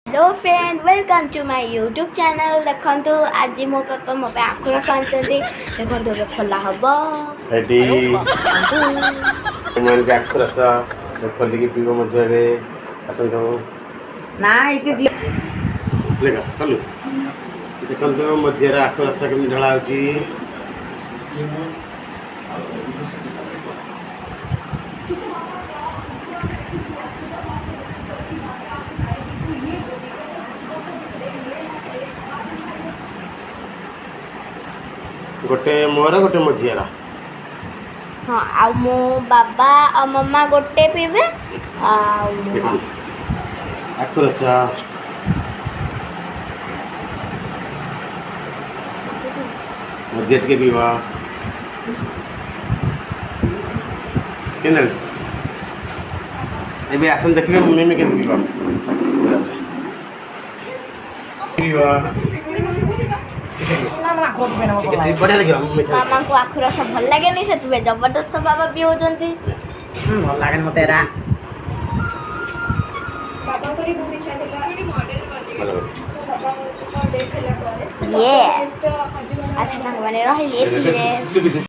hello friend welcome to my YouTube channel देखंतु आज मो पापा मो पे आखुर सांचंती देखंतु बे खोला हबो रेडी मन जाक रस खोली की पीबो मजरे असंतो ना इचे जी लेगा चलू देखंतु मजरा आख रस केमि ढळा होची गोटे मोर गोटे मझियारा हां आ मो बाबा आ मम्मा गोटे पीबे आ आखुरस मझिया के पीवा केनल एबे आसन देखबे मम्मी में के पीवा पीवा बढ़िया लगे मामा को आखुर सब भल लागे नहीं से तुबे जबरदस्त बाबा पियो जंती भल लागे मते रा बाबा को भूमिका मॉडल ये अच्छा ना माने रहली एती रे